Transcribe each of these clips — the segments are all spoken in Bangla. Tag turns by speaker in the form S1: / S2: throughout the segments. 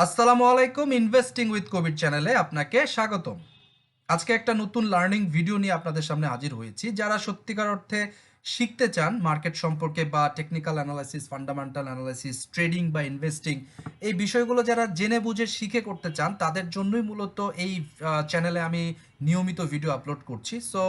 S1: আসসালামু আলাইকুম। ইনভেস্টিং উইথ কবির চ্যানেলে আপনাকে স্বাগতম। আজকে একটা নতুন লার্নিং ভিডিও নিয়ে আপনাদের সামনে হাজির হয়েছি। যারা সত্যিকার অর্থে শিখতে চান মার্কেট সম্পর্কে বা technical analysis, fundamental analysis, trading বা ইনভেস্টিং, এই বিষয়গুলো যারা জেনে বুঝে শিখে করতে চান তাদের জন্যই মূলত এই চ্যানেলে আমি নিয়মিত ভিডিও আপলোড করছি। সো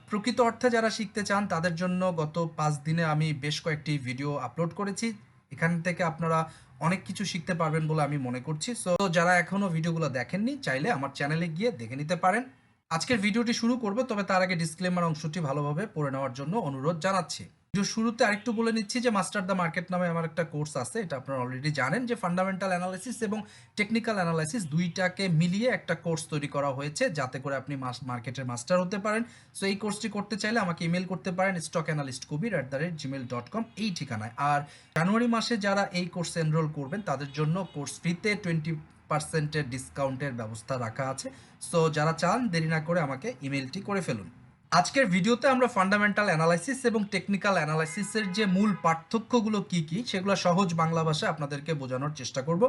S1: প্রকৃত অর্থে যারা শিখতে চান তাদের জন্য গত 5 দিনে আমি বেশ কয়েকটি ভিডিও আপলোড করেছি। এখান থেকে আপনারা অনেক কিছু শিখতে পারবেন বলে আমি মনে করছি। সো যারা এখনো ভিডিওগুলো দেখেননি চাইলে আমার চ্যানেলে গিয়ে দেখে নিতে পারেন। আজকের ভিডিওটি শুরু করব, তবে তার আগে ডিসক্লেমার অংশটি ভালোভাবে পড়ে নেওয়ার জন্য অনুরোধ জানাচ্ছি। ভিডিও শুরুতে আরেকটু বলে নিচ্ছি যে মাস্টার দ্য মার্কেট নামে আমার একটা কোর্স আছে। এটা আপনারা অলরেডি জানেন যে ফান্ডামেন্টাল অ্যানালাইসিস এবং টেকনিক্যাল অ্যানালাইসিস দুইটাকে মিলিয়ে একটা কোর্স তৈরি করা হয়েছে যাতে করে আপনি মার্কেটের মাস্টার হতে পারেন। সো এই কোর্সটি করতে চাইলে আমাকে ইমেল করতে পারেন stockanalystkabir@gmail.com এই ঠিকানায়। আর জানুয়ারি মাসে যারা এই কোর্সে এনরোল করবেন তাদের জন্য কোর্স ফ্রিতে 20% ডিসকাউন্টের ব্যবস্থা রাখা আছে। সো যারা চান দেরি না করে আমাকে ইমেলটি করে ফেলুন। আজকের ভিডিওতে আমরা ফান্ডামেন্টাল অ্যানালাইসিস এবং টেকনিক্যাল অ্যানালাইসিসের যে মূল পার্থক্যগুলো কি কি সেগুলো সহজ বাংলা ভাষায় আপনাদেরকে বোঝানোর চেষ্টা করব।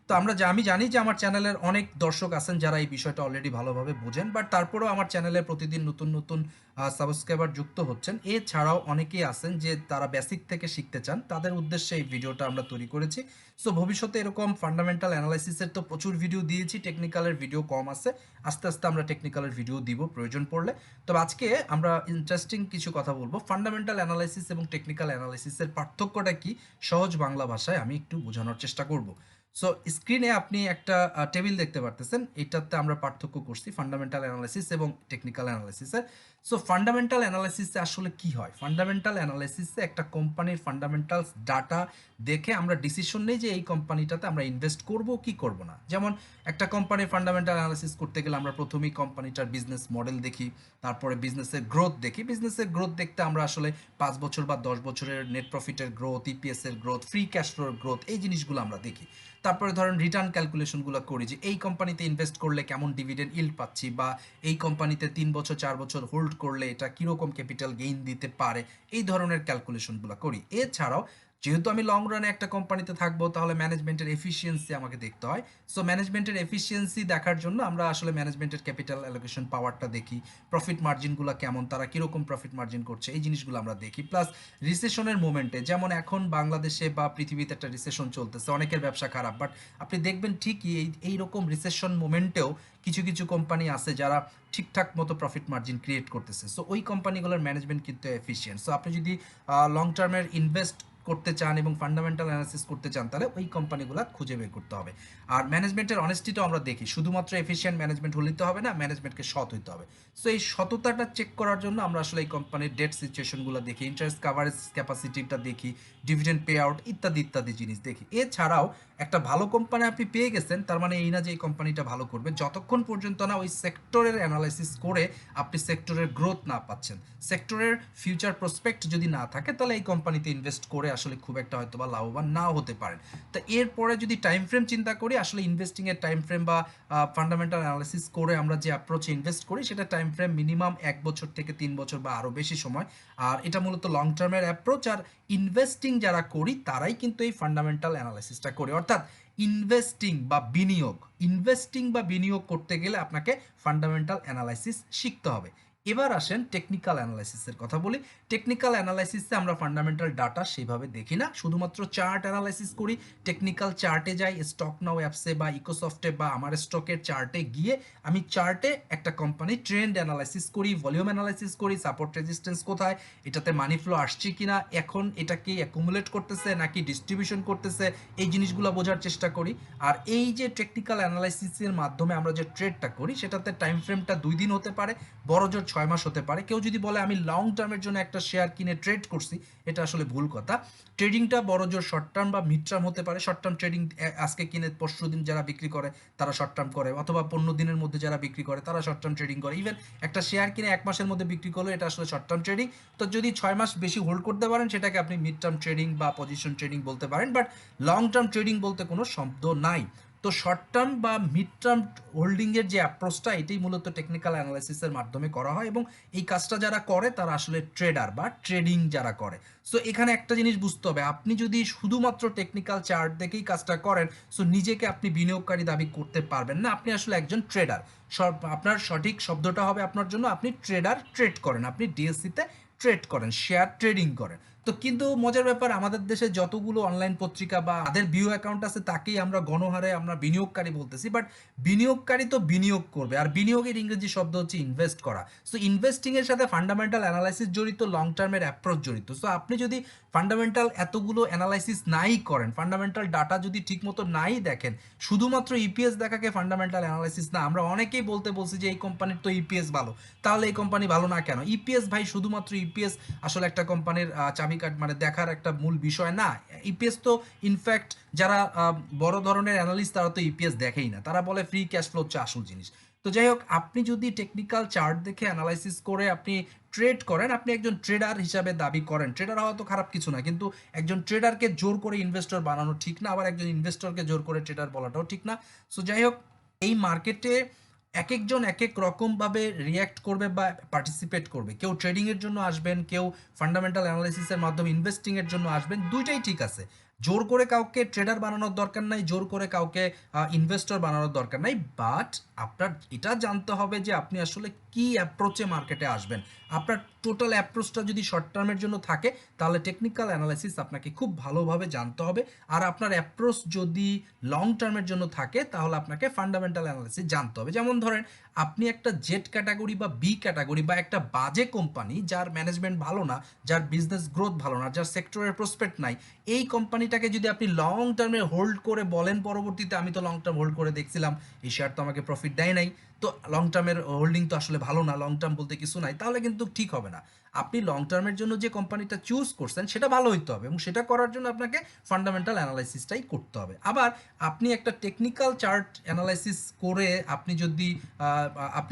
S1: তো আমি জানি যে আমার চ্যানেলের অনেক দর্শক আছেন যারা এই বিষয়টা অলরেডি ভালোভাবে বোঝেন, বাট তারপরেও আমার চ্যানেলে প্রতিদিন নতুন নতুন সাবস্ক্রাইবার যুক্ত হচ্ছেন। এছাড়াও অনেকেই আছেন যে তারা বেসিক থেকে শিখতে চান, তাদের উদ্দেশ্যে এই ভিডিওটা আমরা তৈরি করেছি। সো ভবিষ্যতে এরকম ফান্ডামেন্টাল অ্যানালাইসিসের তো প্রচুর ভিডিও দিয়েছি, টেকনিক্যালের ভিডিও কম আছে। আস্তে আস্তে আমরা টেকনিক্যালের ভিডিও দিব প্রয়োজন পড়লে। তবে আজকে আমরা ইন্টারেস্টিং কিছু কথা বলবো। ফান্ডামেন্টাল অ্যানালাইসিস এবং টেকনিক্যাল অ্যানালাইসিসের পার্থক্যটা কি সহজ বাংলা ভাষায় আমি একটু বোঝানোর চেষ্টা করব। সো স্ক্রিনে আপনি একটা টেবিল দেখতে পারতেছেন, এটাতে আমরা পার্থক্য করছি ফান্ডামেন্টাল অ্যানালাইসিস এবং টেকনিক্যাল অ্যানালাইসিসের। সো ফান্ডামেন্টাল অ্যানালাইসিসে আসলে কি হয়? ফান্ডামেন্টাল অ্যানালাইসিসে একটা কোম্পানির ফান্ডামেন্টালস ডাটা দেখে আমরা ডিসিশন নেই যে এই কোম্পানিটাতে আমরা ইনভেস্ট করব কি করব না। যেমন একটা কোম্পানির ফান্ডামেন্টাল অ্যানালাইসিস করতে গেলে আমরা প্রথমেই কোম্পানিটার বিজনেস মডেল দেখি, তারপরে বিজনেসের গ্রোথ দেখি। বিজনেসের গ্রোথ দেখতে আমরা আসলে 5 বছর বা 10 বছরের নেট প্রফিটের গ্রোথ, ইপিএস এর growth, free cash floor growth, এই জিনিসগুলো আমরা দেখি। তারপরে ধরেন রিটার্ন ক্যালকুলেশনগুলো করি যে এই কোম্পানিতে ইনভেস্ট করলে কেমন ডিভিডেন্ড ইল্ড পাচ্ছি, বা এই কোম্পানিতে 3 বছর 4 বছর হোল্ড করলে এটা কীরকম ক্যাপিটাল গেইন দিতে পারে, এই ধরনের ক্যালকুলেশনগুলো করি। এছাড়াও যেহেতু আমি লং রানে একটা কোম্পানিতে থাকবো, তাহলে ম্যানেজমেন্টের এফিসিয়েন্সি আমাকে দেখতে হয়। সো ম্যানেজমেন্টের এফিসিয়েন্সি দেখার জন্য আমরা আসলে ম্যানেজমেন্টের ক্যাপিটাল অ্যালোকেশন পাওয়ারটা দেখি, প্রফিট মার্জিনগুলো কেমন, তারা কীরকম প্রফিট মার্জিন করছে, এই জিনিসগুলো আমরা দেখি। প্লাস রিসেশনের মোমেন্টে, যেমন এখন বাংলাদেশে বা পৃথিবীতে একটা রিসেশন চলতেছে, অনেকের ব্যবসা খারাপ, বাট আপনি দেখবেন ঠিকই এইরকম রিসেশন মোমেন্টেও কিছু কিছু কোম্পানি আছে যারা ঠিকঠাক মতো প্রফিট মার্জিন ক্রিয়েট করতেছে। সো ওই কোম্পানিগুলোর ম্যানেজমেন্ট কিন্তু এফিসিয়েন্ট। সো আপনি যদি লং টার্মের ইনভেস্ট করতে চান এবং ফান্ডামেন্টাল অ্যানালাইসিস করতে চান তাহলে ওই কোম্পানিগুলো খুঁজে বের করতে হবে। আর ম্যানেজমেন্টের অনেস্টিটাও আমরা দেখি, শুধুমাত্র এফিসিয়েন্ট ম্যানেজমেন্ট হলেই তো হবে না, ম্যানেজমেন্টকে সৎ হইতে হবে। সো এই সততাটা চেক করার জন্য আমরা আসলে এই কোম্পানির ডেট সিচুয়েশনগুলো দেখি, ইন্টারেস্ট কাভারেজ ক্যাপাসিটিটা দেখি, ডিভিডেন্ড পে আউট ইত্যাদি ইত্যাদি জিনিস দেখি। এছাড়াও একটা ভালো কোম্পানি আপনি পেয়ে গেছেন তার মানে এই না যে এই কোম্পানিটা ভালো করবে, যতক্ষণ পর্যন্ত না ওই সেক্টরের অ্যানালাইসিস করে আপনি সেক্টরের গ্রোথ না পাচ্ছেন, সেক্টরের ফিউচার প্রসপেক্ট যদি না থাকে, তাহলে এই কোম্পানিতে ইনভেস্ট করে আসলে খুব একটা হয়তো বা লাভবান নাও হতে পারেন। তো এরপরে যদি টাইম ফ্রেম চিন্তা করি, আসলে ইনভেস্টিংয়ের টাইম ফ্রেম বা ফান্ডামেন্টাল অ্যানালাইসিস করে আমরা যে অ্যাপ্রোচে ইনভেস্ট করি সেটা টাইম ফ্রেম মিনিমাম 1 বছর থেকে 3 বছর বা আরও বেশি সময়। আর এটা মূলত লং টার্মের অ্যাপ্রোচ। আর ইনভেস্টিং যারা করি তারাই কিন্তু এই ফান্ডামেন্টাল অ্যানালাইসিসটা করি। অর্থাৎ ইনভেস্টিং বা বিনিয়োগ করতে গেলে আপনাকে ফান্ডামেন্টাল অ্যানালাইসিস শিখতে হবে। এবার আসেন টেকনিক্যাল অ্যানালাইসিসের কথা বলি। টেকনিক্যাল অ্যানালাইসিসে আমরা ফান্ডামেন্টাল ডাটা সেভাবে দেখি না, শুধুমাত্র চার্ট অ্যানালাইসিস করি। টেকনিক্যাল চার্টে যাই, স্টক নাও অ্যাপসে বা ইকোসফটে বা আমার স্টকের চার্টে গিয়ে আমি চার্টে একটা কোম্পানি ট্রেন্ড অ্যানালাইসিস করি, ভলিউম অ্যানালাইসিস করি, সাপোর্ট রেজিস্ট্যান্স কোথায়, এটাতে মানি ফ্লো আসছে কিনা, এখন এটা কি অ্যাকুমুলেট করতেছে নাকি ডিস্ট্রিবিউশন করতেছে, এই জিনিসগুলো বোঝার চেষ্টা করি। আর এই যে টেকনিক্যাল অ্যানালাইসিসের মাধ্যমে আমরা যে ট্রেডটা করি সেটাতে টাইম ফ্রেমটা 2 দিন হতে পারে, বড় জোর 6 মাস হতে পারে। কেউ যদি বলে আমি লং টার্মের জন্য একটা শেয়ার কিনে ট্রেড করছি, এটা আসলে ভুল কথা। ট্রেডিংটা বড় জোর শর্ট টার্ম বা মিড টার্ম হতে পারে। শর্ট টার্ম ট্রেডিং আজকে কিনে পরশু দিন যারা বিক্রি করে তারা শর্ট টার্ম করে, অথবা 15 দিনের মধ্যে যারা বিক্রি করে তারা শর্ট টার্ম ট্রেডিং করে। ইভেন একটা শেয়ার কিনে 1 মাসের মধ্যে বিক্রি করলে এটা আসলে শর্ট টার্ম ট্রেডিং। তো যদি 6 মাস বেশি হোল্ড করতে পারেন সেটাকে আপনি মিড টার্ম ট্রেডিং বা পজিশন ট্রেডিং বলতে পারেন, বাট লং টার্ম ট্রেডিং বলতে কোনো শব্দ নাই। তো শর্ট টার্ম বা মিড টার্ম হোল্ডিংয়ের যে অ্যাপ্রোচটা এটাই মূলত টেকনিক্যাল অ্যানালাইসিসের মাধ্যমে করা হয়, এবং এই কাজটা যারা করে তারা আসলে ট্রেডার বা ট্রেডিং যারা করে। সো এখানে একটা জিনিস বুঝতে হবে, আপনি যদি শুধুমাত্র টেকনিক্যাল চার্ট দেখেই কাজটা করেন, সো নিজেকে আপনি বিনিয়োগকারী দাবি করতে পারবেন না, আপনি আসলে একজন ট্রেডার। আপনার সঠিক শব্দটা হবে আপনার জন্য, আপনি ট্রেডার, ট্রেড করেন, আপনি ডিএসসিতে ট্রেড করেন, শেয়ার ট্রেডিং করেন। তো কিন্তু মজার ব্যাপার, আমাদের দেশে যতগুলো অনলাইন পত্রিকা বা তাদের ভিউ অ্যাকাউন্ট আছে তাকেই আমরা গণহারে আমরা বিনিয়োগকারী বলতেছি, বাট বিনিয়োগকারী তো বিনিয়োগ করবে, আর বিনিয়োগের ইংরেজি শব্দ হচ্ছে ইনভেস্ট করা। সো ইনভেস্টিং এর সাথে ফান্ডামেন্টাল অ্যানালাইসিস জড়িত, লং টার্মের অ্যাপ্রোচ জড়িত। সো আপনি যদি ফান্ডামেন্টাল এতগুলো অ্যানালাইসিস নাই করেন, ফান্ডামেন্টাল ডাটা যদি ঠিকমতো নাই দেখেন, শুধুমাত্র ইপিএস দেখাকে ফান্ডামেন্টাল অ্যানালাইসিস না। আমরা অনেকেই বলছি যে এই কোম্পানির তো ইপিএস ভালো, তাহলে এই কোম্পানি ভালো না কেন? ইপিএস ভাই, শুধুমাত্র ইপিএস আসলে একটা কোম্পানির চাবিকাঠ মানে দেখার একটা মূল বিষয় না। ইপিএস তো ইনফ্যাক্ট যারা বড় ধরনের অ্যানালিস্ট তারা তো ইপিএস দেখেই না, তারা বলে ফ্রি ক্যাশ ফ্লো হচ্ছে আসল জিনিস। তো যাই হোক, আপনি যদি টেকনিক্যাল চার্ট দেখে অ্যানালাইসিস করে আপনি ট্রেড করেন, আপনি একজন ট্রেডার হিসাবে দাবি করেন। ট্রেডার হওয়া তো খারাপ কিছু না, কিন্তু একজন ট্রেডারকে জোর করে ইনভেস্টর বানানো ঠিক না, আবার একজন ইনভেস্টরকে জোর করে ট্রেডার বলাটাও ঠিক না। সো যাই হোক, এই মার্কেটে এক একজন এক এক রকমভাবে রিয়্যাক্ট করবে বা পার্টিসিপেট করবে। কেউ ট্রেডিংয়ের জন্য আসবেন, কেউ ফান্ডামেন্টাল অ্যানালাইসিসের মাধ্যমে ইনভেস্টিংয়ের জন্য আসবেন, দুইটাই ঠিক আছে। জোর করে কাউকে ট্রেডার বানানোর দরকার নাই, জোর করে কাউকে ইনভেস্টর বানানোর দরকার নাই। বাট আপনার এটা জানতে হবে যে আপনি আসলে কি অ্যাপ্রোচে মার্কেটে আসবেন। আপনার টোটাল অ্যাপ্রোচটা যদি শর্ট টার্মের জন্য থাকে, তাহলে টেকনিক্যাল অ্যানালাইসিস আপনাকে খুব ভালোভাবে জানতে হবে। আর আপনার অ্যাপ্রোচ যদি লং টার্মের জন্য থাকে, তাহলে আপনাকে ফান্ডামেন্টাল অ্যানালাইসিস জানতে হবে। যেমন ধরেন, আপনি একটা জেড ক্যাটাগরি বা বি ক্যাটাগরি বা একটা বাজে কোম্পানি, যার ম্যানেজমেন্ট ভালো না, যার বিজনেস গ্রোথ ভালো না, যার সেক্টরের প্রসপেক্ট নাই, এই কোম্পানিটাকে যদি আপনি লং টার্মে হোল্ড করে বলেন পরবর্তীতে আমি তো লং টার্ম হোল্ড করে দেখছিলাম, এই শেয়ার তো আমাকে প্রফিট দেয় নাই, তো লং টার্মের হোল্ডিং তো আসলে ভালো না, লং টার্ম বলতে কিছু নাই, তাহলে কিন্তু ঠিক হবে না। আপনি লং টার্মের জন্য যে কোম্পানিটা চুজ করছেন সেটা ভালো হইতে হবে, এবং সেটা করার জন্য আপনাকে ফান্ডামেন্টাল অ্যানালাইসিসটাই করতে হবে। আবার আপনি একটা টেকনিক্যাল চার্ট অ্যানালাইসিস করে আপনি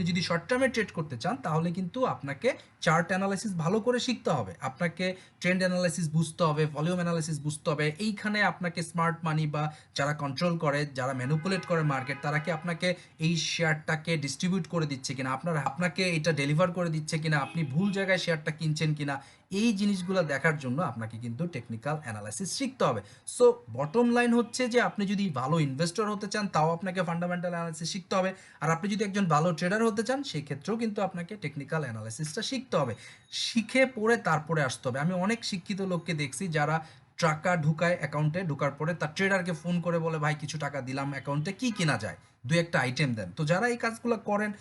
S1: যদি শর্ট টার্মে ট্রেড করতে চান, তাহলে কিন্তু আপনাকে চার্ট অ্যানালাইসিস ভালো করে শিখতে হবে, আপনাকে ট্রেন্ড অ্যানালাইসিস বুঝতে হবে, ভলিউম অ্যানালাইসিস বুঝতে হবে। এইখানে আপনাকে স্মার্ট মানি বা যারা কন্ট্রোল করে, যারা ম্যানিপুলেট করে মার্কেট, তারা কি আপনাকে এই শেয়ারটাকে ডিস্ট্রিবিউট করে দিচ্ছে কিনা, আপনাকে এটা ডেলিভার করে দিচ্ছে কিনা, আপনি ভুল জায়গায় শেয়ারটা কিনছেন কিনা, এই জিনিসগুলো দেখার জন্য আপনাকে কিন্তু টেকনিক্যাল অ্যানালাইসিস শিখতে হবে। সো বটম লাইন হচ্ছে যে আপনি যদি ভালো ইনভেস্টর হতে চান, তাও আপনাকে ফান্ডামেন্টাল অ্যানালাইসিস শিখতে হবে। আর আপনি যদি একজন ভালো ট্রেডার হতে চান, সেই ক্ষেত্রেও কিন্তু আপনাকে টেকনিক্যাল অ্যানালাইসিসটা শিখতে হবে। শিখে পড়ে তারপরে আসতে হবে। আমি অনেক শিক্ষিত লোককে দেখছি যারা টাকা ঢুকায় অ্যাকাউন্টে, ঢুকার পরে তার ট্রেডারকে ফোন করে বলে, ভাই কিছু টাকা দিলাম অ্যাকাউন্টে, কি কেনা যায়, দু একটা আইটেম দেন। তো যারা এই কাজগুলো করেন,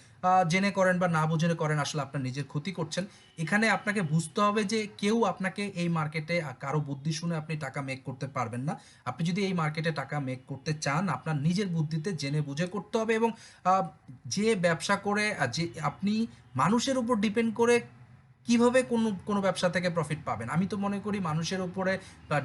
S1: জেনে করেন বা না বুঝে করেন, আসলে আপনার নিজের ক্ষতি করছেন। এখানে আপনাকে বুঝতে হবে যে কেউ আপনাকে এই মার্কেটে কারো বুদ্ধি শুনে আপনি টাকা মেক করতে পারবেন না। আপনি যদি এই মার্কেটে টাকা মেক করতে চান, আপনার নিজের বুদ্ধিতে জেনে বুঝে করতে হবে। এবং যে ব্যবসা করে, যে আপনি মানুষের উপর ডিপেন্ড করে কিভাবে কোনো ব্যবসা থেকে প্রফিট পাবেন, আমি তো মনে করি মানুষের উপরে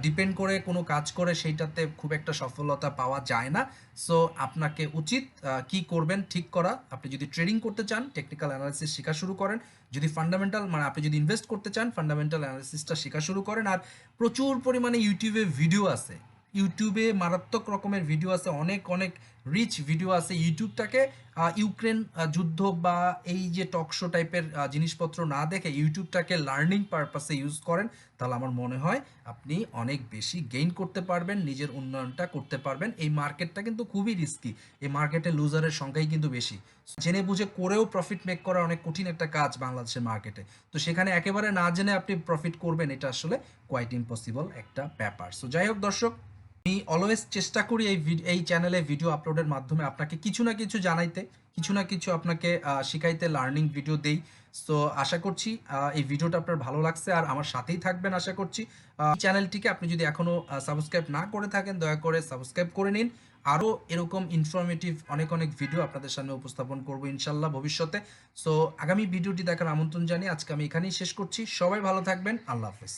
S1: ডিপেন্ড করে কোনো কাজ করে সেইটাতে খুব একটা সফলতা পাওয়া যায় না। সো আপনাকে উচিত কি করবেন ঠিক করা। আপনি যদি ট্রেডিং করতে চান, টেকনিক্যাল অ্যানালাইসিস শেখা শুরু করেন। যদি ফান্ডামেন্টাল মানে আপনি যদি ইনভেস্ট করতে চান, ফান্ডামেন্টাল অ্যানালাইসিসটা শেখা শুরু করেন। আর প্রচুর পরিমাণে ইউটিউবে ভিডিও আছে, ইউটিউবে মারাত্মক রকমের ভিডিও আছে, অনেক অনেক রিচ ভিডিও আছে। ইউটিউবটাকে ইউক্রেন যুদ্ধ বা এই যে টক শো টাইপের জিনিসপত্র না দেখে ইউটিউবটাকে লার্নিং পারপাসে ইউজ করেন, তাহলে আমার মনে হয় আপনি অনেক বেশি গেইন করতে পারবেন, নিজের উন্নয়নটা করতে পারবেন। এই মার্কেটটা কিন্তু খুবই রিস্কি, এই মার্কেটে লুজারের সংখ্যাই কিন্তু বেশি। জেনে বুঝে করেও প্রফিট মেক করা অনেক কঠিন একটা কাজ বাংলাদেশের মার্কেটে। তো সেখানে একেবারে না জেনে আপনি প্রফিট করবেন, এটা আসলে কোয়াইট ইম্পসিবল একটা ব্যাপার। সো যাই হোক দর্শক, আমি অলওয়েজ চেষ্টা করি এই চ্যানেলে ভিডিও আপলোডের মাধ্যমে আপনাকে কিছু না কিছু জানাইতে, কিছু না কিছু আপনাকে শিখাইতে, লার্নিং ভিডিও দেই। সো আশা করছি এই ভিডিওটা আপনার ভালো লাগছে, আর আমার সাথেই থাকবেন আশা করছি। চ্যানেলটিকে আপনি যদি এখনও সাবস্ক্রাইব না করে থাকেন, দয়া করে সাবস্ক্রাইব করে নিন। আরও এরকম ইনফরমেটিভ অনেক অনেক ভিডিও আপনাদের সামনে উপস্থাপন করবো ইনশাল্লাহ ভবিষ্যতে। সো আগামী ভিডিওটি দেখার আমন্ত্রণ জানিয়ে আজকে আমি এখানেই শেষ করছি। সবাই ভালো থাকবেন, আল্লাহ হাফেজ।